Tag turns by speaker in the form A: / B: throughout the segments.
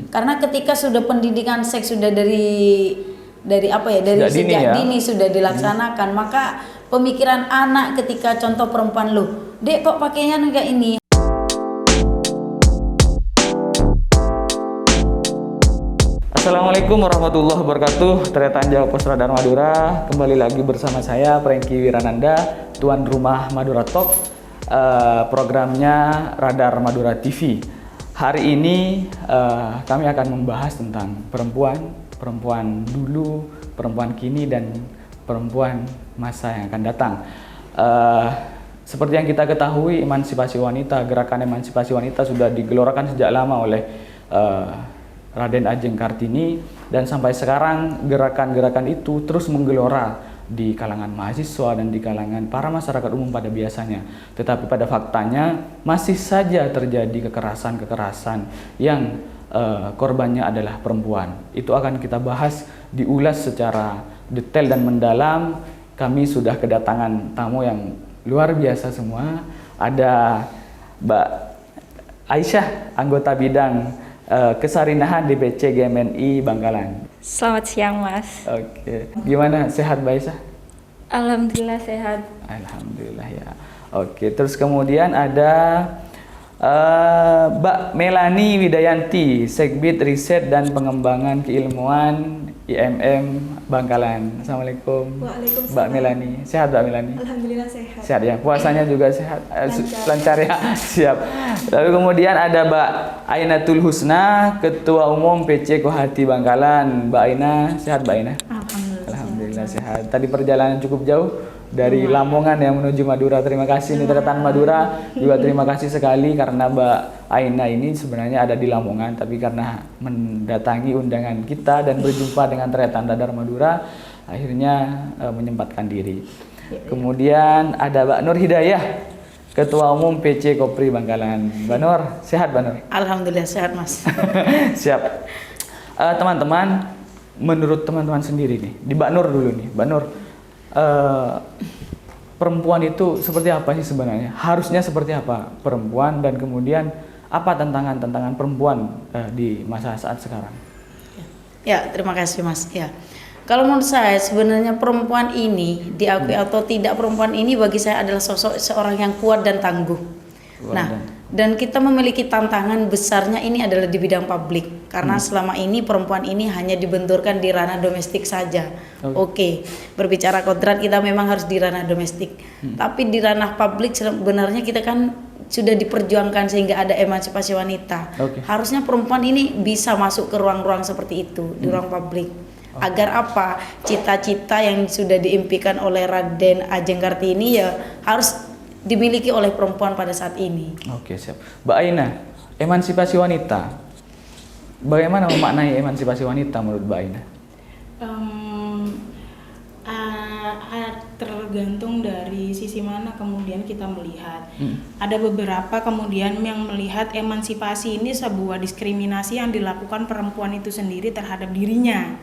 A: Karena ketika sudah pendidikan seks sudah dari apa ya, dari sejak dini sudah dilaksanakan, maka pemikiran anak ketika contoh perempuan, loh, Dek kok pakainya kayak ini.
B: Assalamualaikum warahmatullahi wabarakatuh. Tretan Jawa Pos Radar Madura. Kembali lagi bersama saya Franky Wirananda, tuan rumah Madura Talk, programnya Radar Madura TV. Hari ini kami akan membahas tentang perempuan dulu, perempuan kini, dan perempuan masa yang akan datang. Seperti yang kita ketahui, emansipasi wanita, gerakan emansipasi wanita sudah digelorakan sejak lama oleh Raden Ajeng Kartini, dan sampai sekarang gerakan-gerakan itu terus menggelora di kalangan mahasiswa dan di kalangan para masyarakat umum pada biasanya. Tetapi pada faktanya masih saja terjadi kekerasan-kekerasan yang korbannya adalah perempuan. Itu akan kita bahas, diulas secara detail dan mendalam. Kami sudah kedatangan tamu yang luar biasa semua. Ada Mbak Aisyah, anggota bidang Kesarinahan DPC GMNI Bangkalan.
C: Selamat siang, Mas.
B: Oke. Gimana, sehat Mbak Aisyah?
C: Alhamdulillah sehat.
B: Alhamdulillah ya. Oke, terus kemudian ada Mbak Melani Widayanti, Sekbid Riset dan Pengembangan Keilmuan IMM Bangkalan. Assalamualaikum.
D: Waalaikumsalam.
B: Mbak Melani, sehat Mbak Melani?
D: Alhamdulillah sehat.
B: Sehat ya, puasanya juga sehat, lancar ya, siap. Lalu kemudian ada Mbak Ainatul Husna, Ketua Umum PC Kohati Bangkalan. Mbak Aina, sehat Mbak Aina? Alhamdulillah sehat. Tadi perjalanan cukup jauh dari Lamongan yang menuju Madura. Terima kasih nih Tretan Madura. Juga terima kasih sekali karena Mbak Aina ini sebenarnya ada di Lamongan, tapi karena mendatangi undangan kita dan berjumpa dengan Tretan Radar Madura, akhirnya menyempatkan diri. Kemudian ada Mbak Nur Hidayah, Ketua Umum PC Kopri Bangkalan. Mbak Nur, sehat Mbak Nur?
A: Alhamdulillah sehat, Mas.
B: Siap. Teman-teman, menurut teman-teman sendiri nih, di Mbak Nur dulu nih, Mbak Nur, perempuan itu seperti apa sih sebenarnya? Harusnya seperti apa perempuan, dan kemudian apa tantangan-tantangan perempuan di masa saat sekarang?
A: Ya, terima kasih Mas. Ya, kalau menurut saya sebenarnya perempuan ini, diakui atau tidak, perempuan ini bagi saya adalah sosok seorang yang kuat dan tangguh. Dan kita memiliki tantangan besarnya ini adalah di bidang publik, karena selama ini perempuan ini hanya dibenturkan di ranah domestik saja. Oke, berbicara kodrat kita memang harus di ranah domestik, tapi di ranah publik sebenarnya kita kan sudah diperjuangkan sehingga ada emansipasi wanita. Harusnya perempuan ini bisa masuk ke ruang-ruang seperti itu di ruang publik. Agar apa? Cita-cita yang sudah diimpikan oleh Raden Ajeng Kartini ya harus dimiliki oleh perempuan pada saat ini. Oke, siap.
B: Mbak Aina, emansipasi wanita, bagaimana memaknai emansipasi wanita menurut Mbak Aina?
D: Tergantung dari sisi mana kemudian kita melihat. Ada beberapa kemudian yang melihat emansipasi ini sebuah diskriminasi yang dilakukan perempuan itu sendiri terhadap dirinya.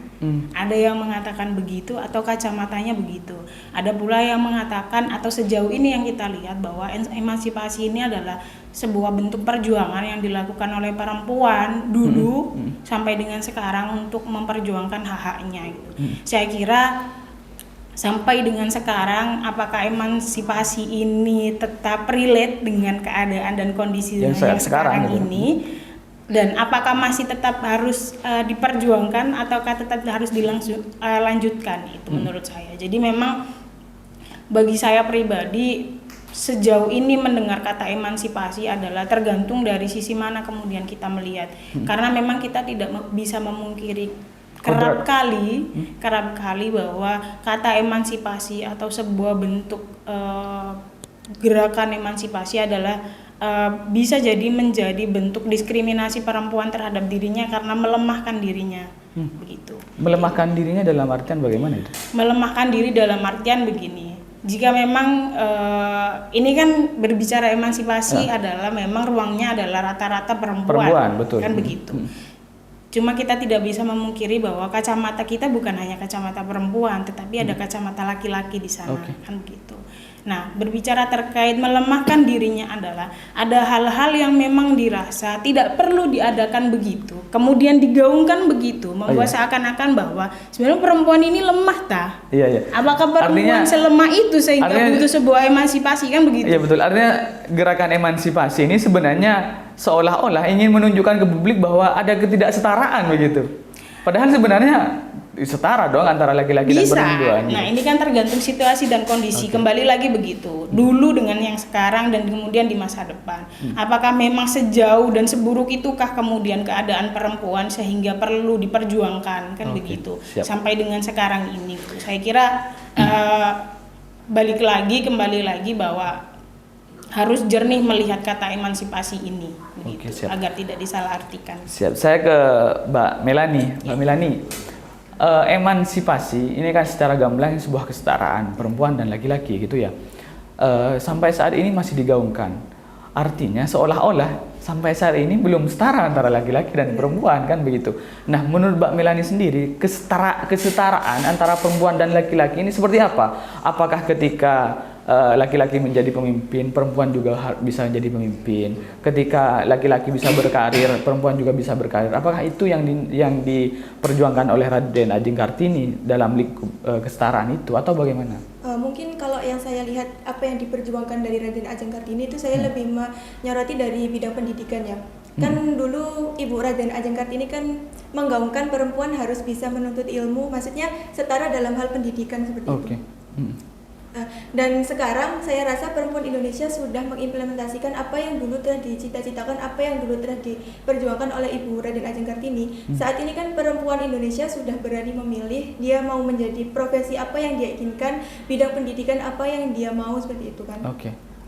D: Ada yang mengatakan begitu atau kacamatanya begitu. Ada pula yang mengatakan, atau sejauh ini yang kita lihat, bahwa emansipasi ini adalah sebuah bentuk perjuangan yang dilakukan oleh perempuan dulu sampai dengan sekarang untuk memperjuangkan hak-haknya gitu. Saya kira sampai dengan sekarang, apakah emansipasi ini tetap relate dengan keadaan dan kondisi yang sekarang ini, dan apakah masih tetap harus diperjuangkan ataukah tetap harus dilanjutkan, itu menurut saya. Jadi memang bagi saya pribadi, sejauh ini mendengar kata emansipasi adalah tergantung dari sisi mana kemudian kita melihat. Karena memang kita tidak bisa memungkiri kerap kali bahwa kata emansipasi atau sebuah bentuk gerakan emansipasi adalah bisa jadi menjadi bentuk diskriminasi perempuan terhadap dirinya karena melemahkan dirinya. Begitu.
B: Melemahkan dirinya dalam artian bagaimana itu?
D: Melemahkan diri dalam artian begini. Jika memang ini kan berbicara emansipasi adalah memang ruangnya adalah rata-rata perempuan betul. Kan begitu. Cuma kita tidak bisa memungkiri bahwa kacamata kita bukan hanya kacamata perempuan, tetapi ada kacamata laki-laki di sana, kan begitu. Nah, berbicara terkait melemahkan dirinya adalah ada hal-hal yang memang dirasa tidak perlu diadakan begitu, kemudian digaungkan begitu, membuat seakan-akan bahwa sebenarnya perempuan ini lemah tah.
B: Iya, iya.
D: Apakah perempuan selemah itu sehingga butuh sebuah emansipasi, kan begitu?
B: Iya betul. Artinya gerakan emansipasi ini sebenarnya seolah-olah ingin menunjukkan ke publik bahwa ada ketidaksetaraan begitu. Padahal sebenarnya setara dong antara laki-laki dan perempuan.
D: Nah, ini kan tergantung situasi dan kondisi. Kembali lagi begitu. Dulu dengan yang sekarang dan kemudian di masa depan. Apakah memang sejauh dan seburuk itukah kemudian keadaan perempuan sehingga perlu diperjuangkan, kan begitu.
B: Siap.
D: Sampai dengan sekarang ini. Saya kira kembali lagi bahwa harus jernih melihat kata emansipasi ini begitu, agar tidak disalahartikan.
B: Siap. Saya ke Mbak Melani. Mbak Melani, emansipasi ini kan secara gamblang sebuah kesetaraan perempuan dan laki-laki gitu ya. Sampai saat ini masih digaungkan. Artinya seolah-olah sampai saat ini belum setara antara laki-laki dan perempuan, kan begitu. Nah, menurut Mbak Melani sendiri, kesetaraan antara perempuan dan laki-laki ini seperti apa? Apakah ketika laki-laki menjadi pemimpin, perempuan juga bisa menjadi pemimpin? Ketika laki-laki bisa berkarir, perempuan juga bisa berkarir. Apakah itu yang diperjuangkan oleh Raden Ajeng Kartini dalam lingkup kesetaraan itu, atau bagaimana?
E: Mungkin kalau yang saya lihat apa yang diperjuangkan dari Raden Ajeng Kartini itu saya lebih menyoroti dari bidang pendidikan ya. Kan dulu Ibu Raden Ajeng Kartini kan menggaungkan perempuan harus bisa menuntut ilmu, maksudnya setara dalam hal pendidikan seperti itu. Dan sekarang saya rasa perempuan Indonesia sudah mengimplementasikan apa yang dulu telah dicita-citakan, apa yang dulu telah diperjuangkan oleh Ibu Raden Ajeng Kartini. Saat ini kan perempuan Indonesia sudah berani memilih, dia mau menjadi profesi apa yang dia inginkan, bidang pendidikan apa yang dia mau, seperti itu kan.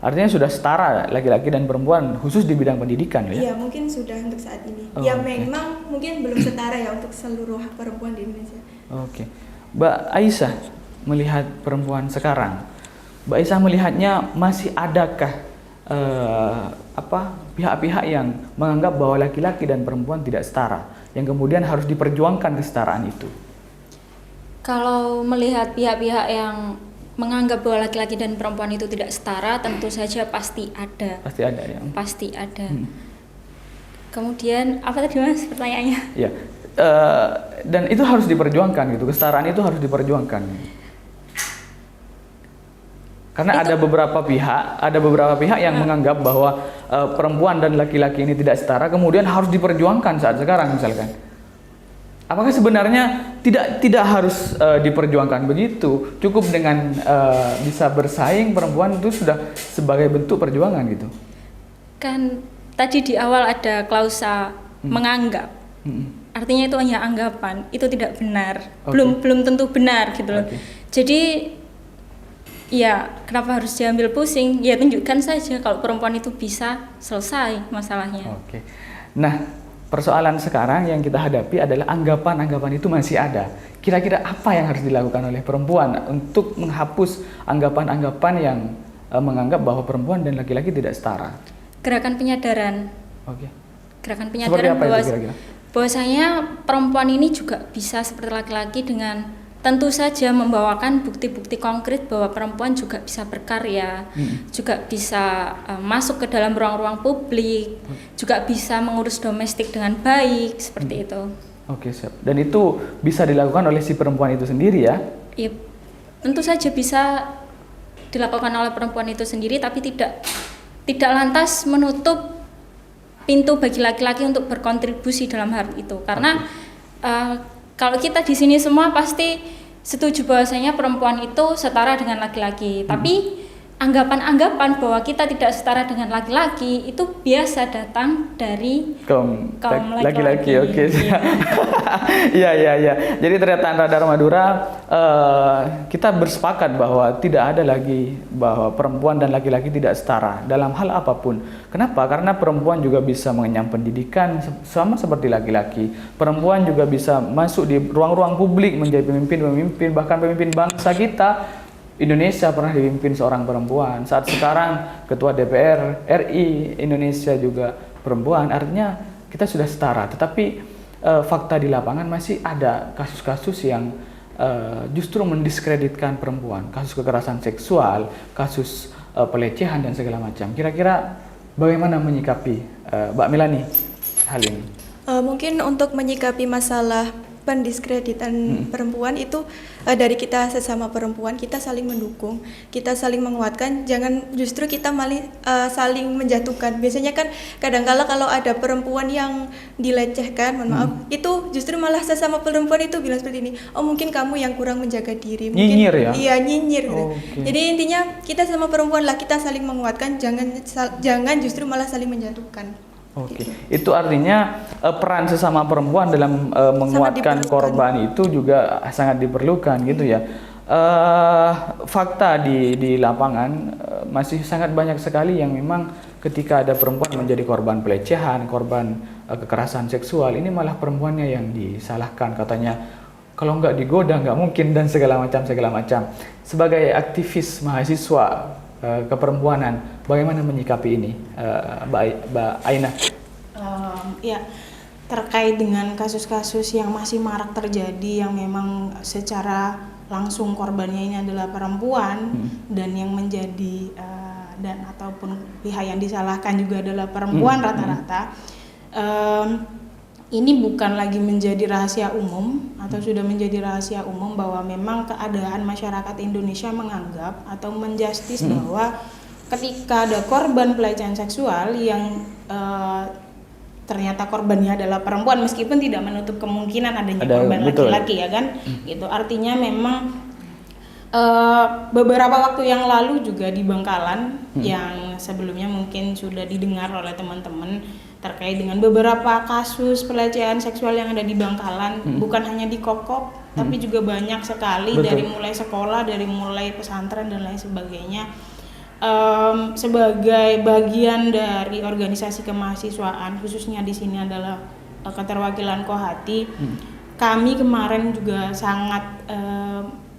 B: Artinya sudah setara laki-laki dan perempuan khusus di bidang pendidikan ya?
E: Iya, mungkin sudah untuk saat ini. Ya memang mungkin belum setara ya untuk seluruh perempuan di Indonesia.
B: Mbak Aisyah, melihat perempuan sekarang, Mbak Aisyah melihatnya masih adakah pihak-pihak yang menganggap bahwa laki-laki dan perempuan tidak setara, yang kemudian harus diperjuangkan kesetaraan itu?
C: Kalau melihat pihak-pihak yang menganggap bahwa laki-laki dan perempuan itu tidak setara, tentu saja pasti ada.
B: Pasti ada ya?
C: Pasti ada. Kemudian apa tadi Mas pertanyaannya?
B: Ya, dan itu harus diperjuangkan gitu, kesetaraan itu harus diperjuangkan. Karena itu, ada beberapa pihak yang menganggap bahwa perempuan dan laki-laki ini tidak setara, kemudian harus diperjuangkan saat sekarang misalkan. Apakah sebenarnya tidak harus diperjuangkan begitu? Cukup dengan bisa bersaing, perempuan itu sudah sebagai bentuk perjuangan gitu.
C: Kan tadi di awal ada klausa menganggap. Artinya itu hanya anggapan, itu tidak benar. Belum tentu benar gitu loh. Jadi ya, kenapa harus diambil pusing? Ya tunjukkan saja kalau perempuan itu bisa, selesai masalahnya.
B: Nah, persoalan sekarang yang kita hadapi adalah anggapan-anggapan itu masih ada. Kira-kira apa yang harus dilakukan oleh perempuan untuk menghapus anggapan-anggapan yang menganggap bahwa perempuan dan laki-laki tidak setara?
C: Gerakan penyadaran. Gerakan penyadaran.
B: Seperti apa itu kira-kira?
C: Bahwasanya perempuan ini juga bisa seperti laki-laki, dengan tentu saja membawakan bukti-bukti konkret bahwa perempuan juga bisa berkarya, juga bisa masuk ke dalam ruang-ruang publik, juga bisa mengurus domestik dengan baik, seperti itu.
B: Siap. Dan itu bisa dilakukan oleh si perempuan itu sendiri ya?
C: Iya, tentu saja bisa dilakukan oleh perempuan itu sendiri, tapi tidak lantas menutup pintu bagi laki-laki untuk berkontribusi dalam hal itu. Karena kalau kita di sini semua pasti setuju bahwasanya perempuan itu setara dengan laki-laki, tapi anggapan-anggapan bahwa kita tidak setara dengan laki-laki itu biasa datang dari kaum laki-laki. Iya. Jadi ternyata Radar Madura kita bersepakat bahwa tidak ada lagi bahwa perempuan dan laki-laki tidak setara dalam hal apapun. Kenapa? Karena perempuan juga bisa mengenyam pendidikan sama seperti laki-laki. Perempuan juga bisa masuk di ruang-ruang publik menjadi pemimpin, bahkan pemimpin bangsa kita. Indonesia pernah dipimpin seorang perempuan. Saat sekarang Ketua DPR RI Indonesia juga perempuan. Artinya kita sudah setara. Tetapi fakta di lapangan masih ada kasus-kasus yang
B: justru mendiskreditkan perempuan, kasus kekerasan seksual, kasus pelecehan dan segala macam. Kira-kira bagaimana menyikapi Mbak Melani hal ini?
E: Mungkin untuk menyikapi masalah pendiskreditan perempuan itu dari kita sesama perempuan, kita saling mendukung, kita saling menguatkan, jangan justru kita malah saling menjatuhkan. Biasanya kan kadang-kala kalau ada perempuan yang dilecehkan, mohon maaf, itu justru malah sesama perempuan itu bilang seperti ini, oh mungkin kamu yang kurang menjaga diri, mungkin
B: Nyinyir ya?
E: Iya, nyinyir gitu.
B: Okay.
E: Jadi intinya kita sama perempuan lah, kita saling menguatkan, jangan justru malah saling menjatuhkan.
B: Oke, itu artinya peran sesama perempuan dalam menguatkan korban itu juga sangat diperlukan gitu ya. Fakta di lapangan masih sangat banyak sekali yang memang ketika ada perempuan menjadi korban pelecehan, korban kekerasan seksual, ini malah perempuannya yang disalahkan, katanya kalau nggak digoda nggak mungkin dan segala macam. Sebagai aktivis mahasiswa keperempuanan, bagaimana menyikapi ini, Mbak Aina?
D: Ya, terkait dengan kasus-kasus yang masih marak terjadi, yang memang secara langsung korbannya ini adalah perempuan, dan yang menjadi dan ataupun pihak yang disalahkan juga adalah perempuan rata-rata. Ini bukan lagi menjadi rahasia umum atau sudah menjadi rahasia umum bahwa memang keadaan masyarakat Indonesia menganggap atau menjustis bahwa ketika ada korban pelecehan seksual yang ternyata korbannya adalah perempuan, meskipun tidak menutup kemungkinan adanya korban laki-laki, ya kan? Gitu. Artinya memang beberapa waktu yang lalu juga di Bangkalan, yang sebelumnya mungkin sudah didengar oleh teman-teman terkait dengan beberapa kasus pelecehan seksual yang ada di Bangkalan, bukan hanya di Kokok, tapi juga banyak sekali. Dari mulai sekolah, dari mulai pesantren dan lain sebagainya. Sebagai bagian dari organisasi kemahasiswaan, khususnya di sini adalah keterwakilan Kohati, kami kemarin juga sangat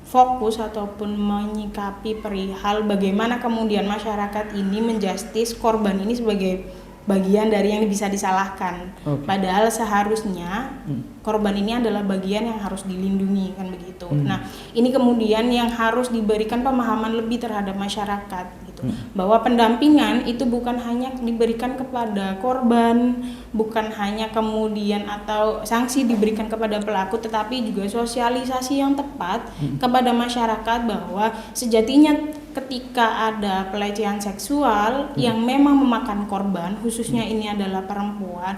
D: fokus ataupun menyikapi perihal bagaimana kemudian masyarakat ini menjustis korban ini sebagai bagian dari yang bisa disalahkan. Padahal seharusnya korban ini adalah bagian yang harus dilindungi, kan begitu. Nah, ini kemudian yang harus diberikan pemahaman lebih terhadap masyarakat gitu. Bahwa pendampingan itu bukan hanya diberikan kepada korban, bukan hanya kemudian atau sanksi diberikan kepada pelaku, tetapi juga sosialisasi yang tepat kepada masyarakat bahwa sejatinya ketika ada pelecehan seksual yang memang memakan korban, khususnya ini adalah perempuan,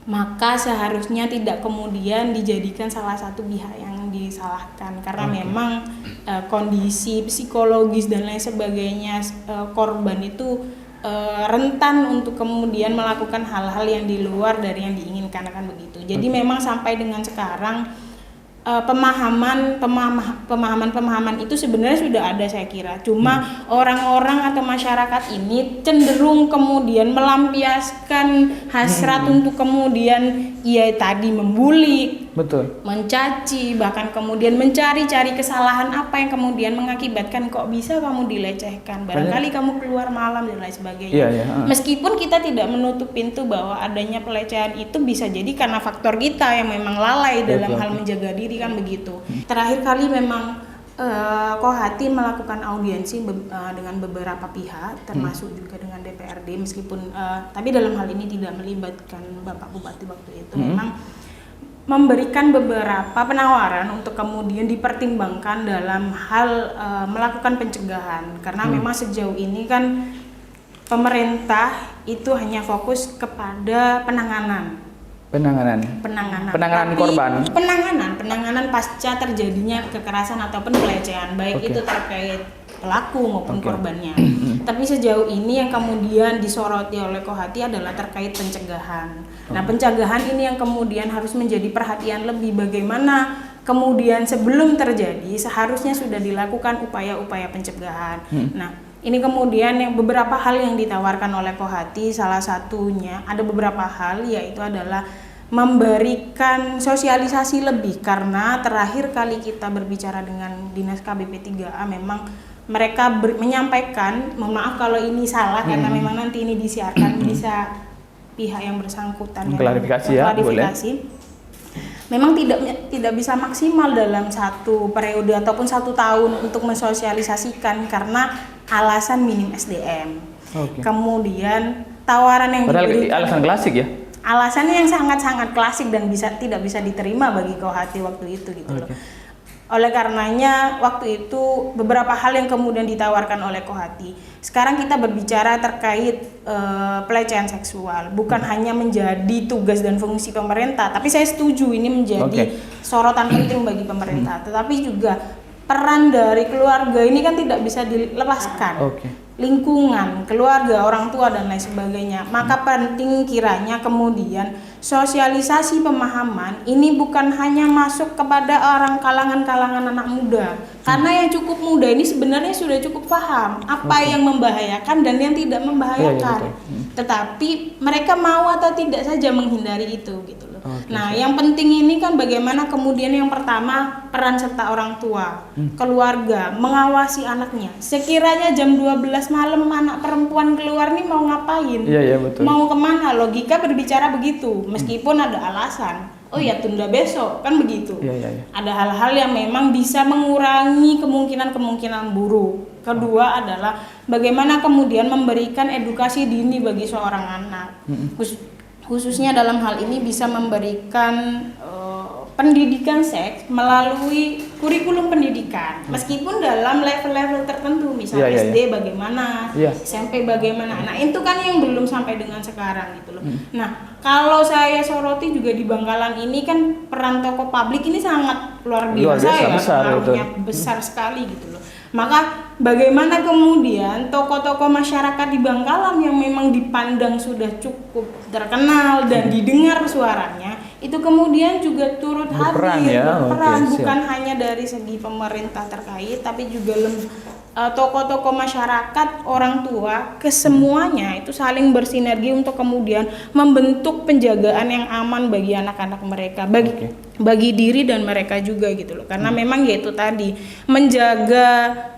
D: maka seharusnya tidak kemudian dijadikan salah satu pihak yang disalahkan, karena memang kondisi psikologis dan lain sebagainya korban itu rentan untuk kemudian melakukan hal-hal yang di luar dari yang diinginkan, akan begitu. Jadi memang sampai dengan sekarang pemahaman itu sebenarnya sudah ada, saya kira. Cuma orang-orang atau masyarakat ini cenderung kemudian melampiaskan hasrat untuk kemudian tadi membuli, mencaci, bahkan kemudian mencari-cari kesalahan apa yang kemudian mengakibatkan kok bisa kamu dilecehkan, barangkali kamu keluar malam dan lain sebagainya. Meskipun kita tidak menutup pintu bahwa adanya pelecehan itu bisa jadi karena faktor kita yang memang lalai dalam hal menjaga diri, kan begitu. Terakhir kali memang Kohati melakukan audiensi dengan beberapa pihak, termasuk juga dengan DPRD, meskipun tapi dalam hal ini tidak melibatkan Bapak Bupati waktu itu. Memang memberikan beberapa penawaran untuk kemudian dipertimbangkan dalam hal melakukan pencegahan, karena memang sejauh ini kan pemerintah itu hanya fokus kepada penanganan
B: korban,
D: penanganan pasca terjadinya kekerasan ataupun pelecehan, baik itu terkait pelaku maupun korbannya. Tapi sejauh ini yang kemudian disoroti oleh Kohati adalah terkait pencegahan. Nah, pencegahan ini yang kemudian harus menjadi perhatian lebih, bagaimana kemudian sebelum terjadi seharusnya sudah dilakukan upaya-upaya pencegahan. Nah, ini kemudian yang beberapa hal yang ditawarkan oleh Kohati, salah satunya ada beberapa hal, yaitu adalah memberikan sosialisasi lebih, karena terakhir kali kita berbicara dengan Dinas KBP 3A memang mereka menyampaikan, mohon maaf kalau ini salah karena memang nanti ini disiarkan bisa pihak yang bersangkutan
B: klarifikasi ya, boleh.
D: memang tidak bisa maksimal dalam satu periode ataupun 1 tahun untuk mensosialisasikan karena alasan minim SDM.
C: Oke.
D: Kemudian tawaran yang
C: Padahal
D: diberikan,
C: alasan klasik ya.
D: alasannya yang sangat-sangat klasik dan tidak bisa diterima bagi Kohati waktu itu gitu loh. Oleh karenanya waktu itu beberapa hal yang kemudian ditawarkan oleh Kohati. Sekarang kita berbicara terkait pelecehan seksual, bukan hanya menjadi tugas dan fungsi pemerintah, tapi saya setuju ini menjadi sorotan penting bagi pemerintah. Tetapi juga peran dari keluarga ini kan tidak bisa dilepaskan. Lingkungan, keluarga, orang tua dan lain sebagainya. Maka penting kiranya kemudian sosialisasi pemahaman ini bukan hanya masuk kepada orang kalangan anak muda. Karena yang cukup muda ini sebenarnya sudah cukup paham apa yang membahayakan dan yang tidak membahayakan. Tetapi mereka mau atau tidak saja menghindari itu gitu loh. Nah, yang penting ini kan bagaimana kemudian yang pertama peran serta orang tua, keluarga mengawasi anaknya. Sekiranya jam 12 malam anak perempuan keluar nih mau ngapain?
C: Betul.
D: Mau kemana? Logika berbicara begitu, meskipun ada alasan. Oh ya tunda besok kan begitu. Ada hal-hal yang memang bisa mengurangi kemungkinan buruk. Kedua adalah bagaimana kemudian memberikan edukasi dini bagi seorang anak. Khususnya dalam hal ini bisa memberikan pendidikan seks melalui kurikulum pendidikan, meskipun dalam level-level tertentu, misalnya SD bagaimana, SMP bagaimana. Nah itu kan yang belum sampai dengan sekarang gitu loh. Nah kalau saya soroti juga di Bangkalan ini kan peran tokoh publik ini sangat luar biasa ya, pengaruhnya besar sekali gitu loh. Maka bagaimana kemudian tokoh-tokoh masyarakat di Bangkalan yang memang dipandang sudah cukup terkenal dan didengar suaranya, itu kemudian juga turut hadir berperan, bukan hanya dari segi pemerintah terkait, tapi juga tokoh-tokoh masyarakat, orang tua, kesemuanya itu saling bersinergi untuk kemudian membentuk penjagaan yang aman bagi anak-anak mereka, bagi diri dan mereka juga gitu loh. Karena memang yaitu tadi menjaga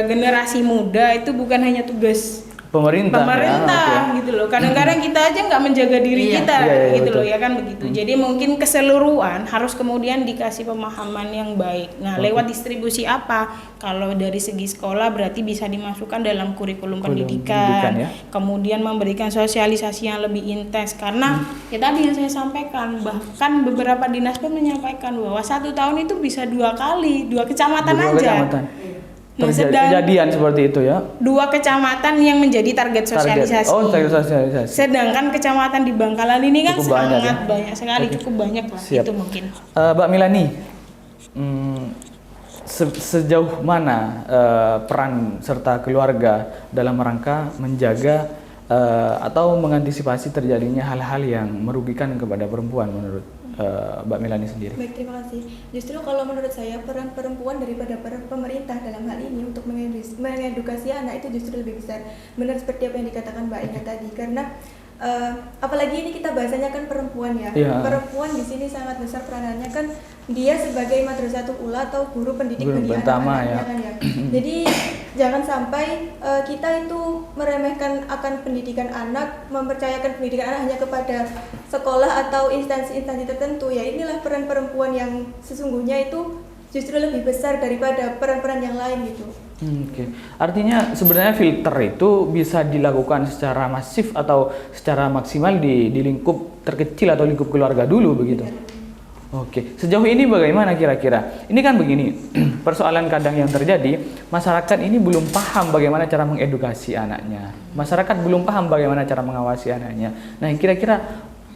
D: generasi muda itu bukan hanya tugas pemerintah gitu loh. Kadang-kadang kita aja nggak menjaga diri kita gitu loh ya kan begitu. Jadi mungkin keseluruhan harus kemudian dikasih pemahaman yang baik. Nah lewat distribusi apa? Kalau dari segi sekolah berarti bisa dimasukkan dalam kurikulum pendidikan kemudian memberikan sosialisasi yang lebih intens karena ya tadi yang saya sampaikan, bahkan beberapa dinas pun menyampaikan bahwa 1 tahun itu bisa 2 kali, 2 kecamatan aja.
C: Kejadian seperti itu ya.
D: 2 kecamatan yang menjadi target sosialisasi.
C: Target sosialisasi.
D: Sedangkan kecamatan di Bangkalan ini kan sangat banyak sekali, cukup banyak lah. Itu mungkin.
C: Mbak Milani, sejauh mana peran serta keluarga dalam rangka menjaga atau mengantisipasi terjadinya hal-hal yang merugikan kepada perempuan menurut Mbak Milani sendiri?
E: Baik, terima kasih. Justru kalau menurut saya peran perempuan daripada pemerintah dalam hal ini untuk mengedukasi anak itu justru lebih besar. Benar seperti apa yang dikatakan Mbak Ina tadi, karena apalagi ini kita bahasanya kan perempuan ya. Perempuan di sini sangat besar peranannya kan, dia sebagai madrasatul ula atau guru pendidik bagi anak-anaknya kan ya. Jadi jangan sampai kita itu meremehkan akan pendidikan anak, mempercayakan pendidikan anak hanya kepada sekolah atau instansi-instansi tertentu. Ya inilah peran perempuan yang sesungguhnya itu justru lebih besar daripada peran-peran yang lain gitu.
C: Artinya sebenarnya filter itu bisa dilakukan secara masif atau secara maksimal di lingkup terkecil atau lingkup keluarga dulu begitu. Sejauh ini bagaimana kira-kira? Ini kan begini, persoalan kadang yang terjadi, masyarakat ini belum paham bagaimana cara mengedukasi anaknya. Masyarakat belum paham bagaimana cara mengawasi anaknya. Nah, kira-kira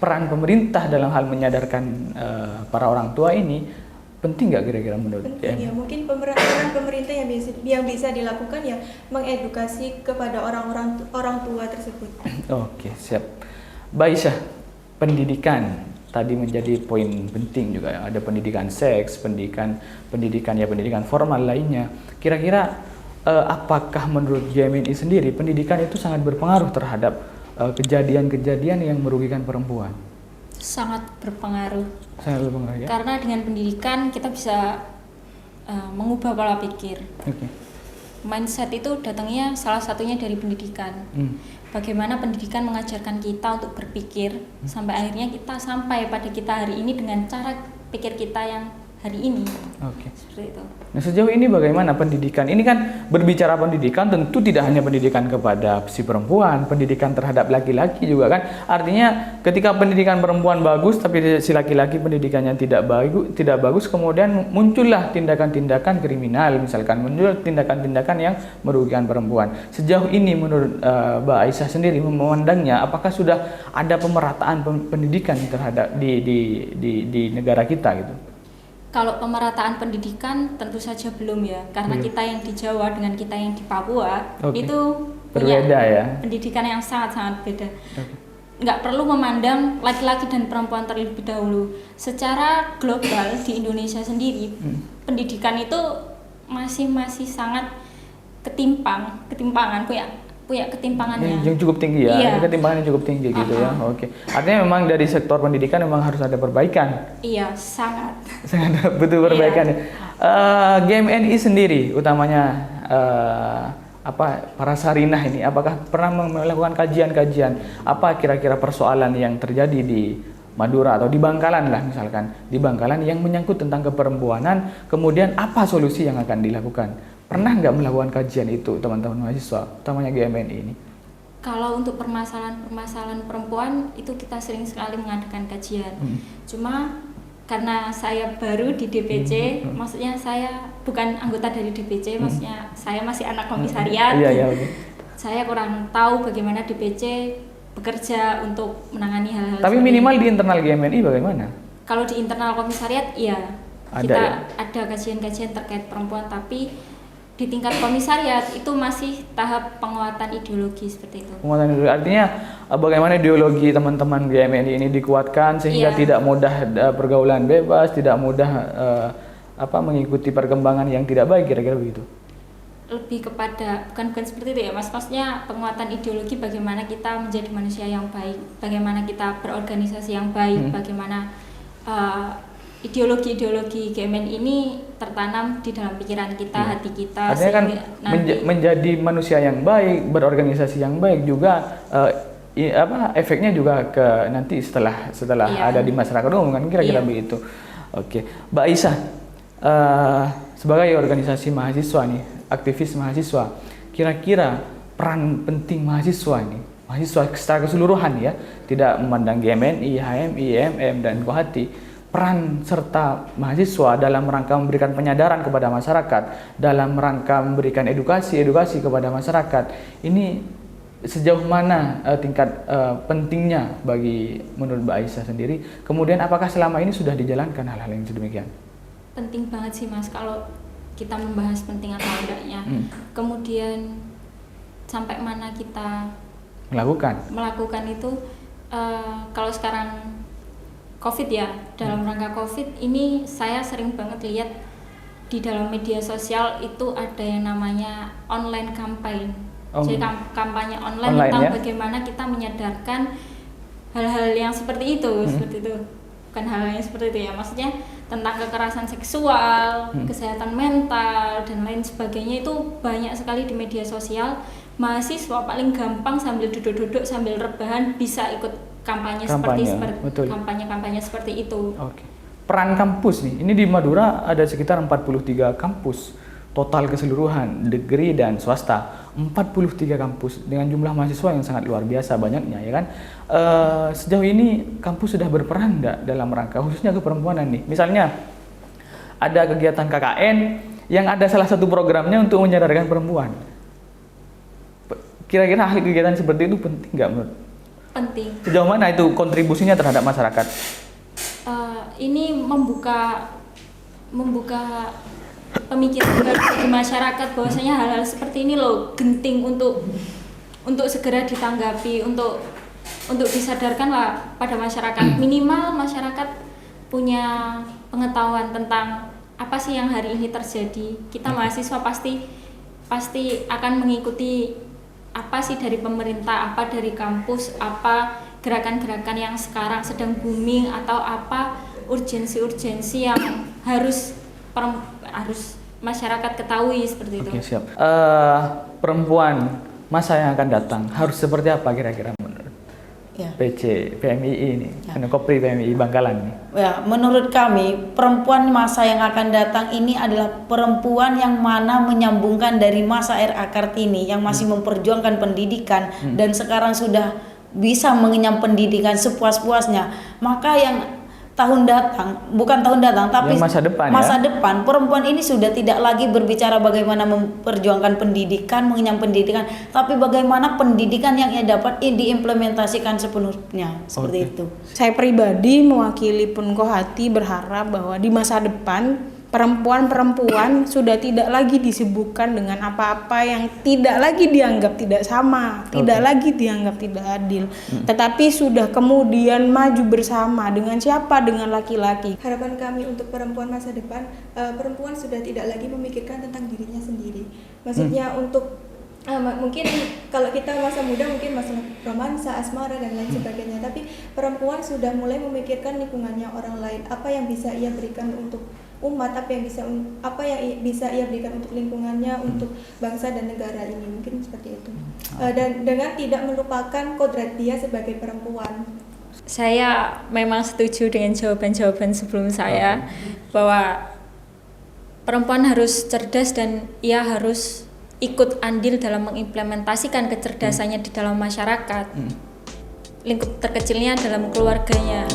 C: peran pemerintah dalam hal menyadarkan para orang tua ini penting nggak kira-kira menurut
E: penting ya, mungkin peran pemerintah yang bisa dilakukan ya mengedukasi kepada orang tua tersebut.
C: Siap. Mbak Aisyah, pendidikan tadi menjadi poin penting juga ya. Ada pendidikan seks, pendidikan formal lainnya. Kira-kira apakah menurut GMNI sendiri pendidikan itu sangat berpengaruh terhadap kejadian-kejadian yang merugikan perempuan?
F: Sangat berpengaruh.
C: Ya?
F: Karena dengan pendidikan kita bisa mengubah pola pikir. mindset itu datangnya salah satunya dari pendidikan. Bagaimana pendidikan mengajarkan kita untuk berpikir sampai akhirnya kita sampai pada kita hari ini dengan cara pikir kita yang hari ini.
C: Oke.
F: Seperti itu.
C: Nah, sejauh ini bagaimana pendidikan? Ini kan berbicara pendidikan tentu tidak hanya pendidikan kepada si perempuan, pendidikan terhadap laki-laki juga kan. Artinya ketika pendidikan perempuan bagus tapi si laki-laki pendidikannya tidak bagus, kemudian muncullah tindakan-tindakan kriminal, misalkan muncul tindakan-tindakan yang merugikan perempuan. Sejauh ini menurut Mbak Aisyah sendiri memandangnya, apakah sudah ada pemerataan pendidikan terhadap di negara kita gitu?
F: Kalau pemerataan pendidikan tentu saja belum ya, karena kita yang di Jawa dengan kita yang di Papua itu punya
C: berbeda ya.
F: pendidikan yang sangat-sangat beda. Nggak perlu memandang laki-laki dan perempuan terlebih dahulu. Secara global di Indonesia sendiri, pendidikan itu masih sangat ketimpangan punya ketimpangannya.
C: Yang cukup tinggi ya,
F: Iya.
C: ketimpangan yang cukup tinggi gitu ya. Oke. Artinya memang dari sektor pendidikan memang harus ada perbaikan.
F: Iya, sangat.
C: Sangat butuh perbaikan. GMNI sendiri, utamanya para sarinah ini, apakah pernah melakukan kajian-kajian apa kira-kira persoalan yang terjadi di Madura atau di Bangkalan lah misalkan, di Bangkalan yang menyangkut tentang keperempuanan, kemudian apa solusi yang akan dilakukan? Pernah nggak melakukan kajian itu teman-teman mahasiswa, utamanya GMNI ini?
F: Kalau untuk permasalahan perempuan itu kita sering sekali mengadakan kajian. Cuma karena saya baru di DPC, maksudnya saya bukan anggota dari DPC, maksudnya saya masih anak komisariat.
C: Iya, oke.
F: Saya kurang tahu bagaimana DPC bekerja untuk menangani hal-hal.
C: Tapi minimal di internal GMNI bagaimana?
F: Kalau di internal komisariat, iya
C: Ada
F: kita
C: ya?
F: ada kajian-kajian terkait perempuan, tapi di tingkat komisariat itu masih tahap penguatan ideologi seperti itu.
C: Penguatan ideologi, artinya bagaimana ideologi teman-teman GMNI ini dikuatkan sehingga tidak mudah pergaulan bebas, tidak mudah mengikuti perkembangan yang tidak baik, kira-kira begitu.
F: Lebih kepada bukan seperti itu ya Mas, maksudnya penguatan ideologi bagaimana kita menjadi manusia yang baik, bagaimana kita berorganisasi yang baik, bagaimana ideologi GMN ini tertanam di dalam pikiran kita, hati kita.
C: Artinya kan menjadi manusia yang baik, berorganisasi yang baik juga efeknya juga ke nanti setelah ada di masyarakat umum kan, kira-kira begitu. Oke, Mbak Aisyah, sebagai organisasi mahasiswa nih, aktivis mahasiswa, kira-kira peran penting mahasiswa nih, mahasiswa secara keseluruhan ya, tidak memandang GMNI, HMI, IMM dan Kohati, peran serta mahasiswa dalam rangka memberikan penyadaran kepada masyarakat, dalam rangka memberikan edukasi kepada masyarakat, ini sejauh mana tingkat pentingnya bagi menurut Mbak Aisyah sendiri? Kemudian apakah selama ini sudah dijalankan hal-hal yang sedemikian?
F: Penting banget sih Mas kalau kita membahas penting atau enggaknya. Kemudian sampai mana kita melakukan itu, kalau sekarang COVID ya, dalam rangka COVID ini saya sering banget lihat di dalam media sosial itu ada yang namanya online campaign. Jadi kampanye online tentang bagaimana kita menyadarkan hal-hal yang seperti itu, bukan hal yang seperti itu ya, maksudnya tentang kekerasan seksual, kesehatan mental dan lain sebagainya itu banyak sekali di media sosial. Mahasiswa paling gampang sambil duduk-duduk sambil rebahan bisa ikut kampanye seperti itu.
C: Oke. Peran kampus nih, ini di Madura ada sekitar 43 kampus total keseluruhan, negeri dan swasta. 43 kampus dengan jumlah mahasiswa yang sangat luar biasa banyaknya ya kan. Sejauh ini kampus sudah berperan enggak dalam rangka khususnya keperempuanan nih? Misalnya ada kegiatan KKN yang ada salah satu programnya untuk menyadarkan perempuan. Kira-kira hal kegiatan seperti itu penting nggak menurut?
F: Penting.
C: Sejauh mana itu kontribusinya terhadap masyarakat?
F: Ini membuka pemikiran bagi masyarakat bahwasanya hal-hal seperti ini loh genting untuk segera ditanggapi, untuk disadarkan lah pada masyarakat. Minimal masyarakat punya pengetahuan tentang apa sih yang hari ini terjadi. Kita mahasiswa pasti akan mengikuti apa sih dari pemerintah, apa dari kampus, apa gerakan-gerakan yang sekarang sedang booming, atau apa urgensi-urgensi yang harus masyarakat ketahui seperti itu.
C: Oke, siap. Perempuan masa yang akan datang harus seperti apa kira-kira menurut PC PMII ini, Kopri PMII Bangkalan nih?
A: Ya, menurut kami perempuan masa yang akan datang ini adalah perempuan yang mana menyambungkan dari masa RA Kartini yang masih memperjuangkan pendidikan dan sekarang sudah bisa mengenyam pendidikan sepuas-puasnya. Maka yang tahun datang, bukan tahun datang, tapi masa depan perempuan ini sudah tidak lagi berbicara bagaimana memperjuangkan pendidikan, mengenyam pendidikan, tapi bagaimana pendidikan yang ia dapat diimplementasikan sepenuhnya, seperti itu.
D: Saya pribadi mewakili Punko Hati berharap bahwa di masa depan perempuan-perempuan sudah tidak lagi disibukkan dengan apa-apa yang tidak lagi dianggap tidak sama, tidak lagi dianggap tidak adil, tetapi sudah kemudian maju bersama dengan siapa? Dengan laki-laki.
E: Harapan kami untuk perempuan masa depan, perempuan sudah tidak lagi memikirkan tentang dirinya sendiri. Maksudnya untuk mungkin kalau kita masa muda mungkin masalah romansa, asmara dan lain sebagainya, tapi perempuan sudah mulai memikirkan lingkungannya, orang lain, apa yang bisa ia berikan untuk umat, apa yang bisa ia berikan untuk lingkungannya, untuk bangsa dan negara ini, mungkin seperti itu. Dan dengan tidak melupakan kodrat dia sebagai perempuan.
F: Saya memang setuju dengan jawaban-jawaban sebelum saya bahwa perempuan harus cerdas dan ia harus ikut andil dalam mengimplementasikan kecerdasannya di dalam masyarakat. Lingkup terkecilnya dalam keluarganya.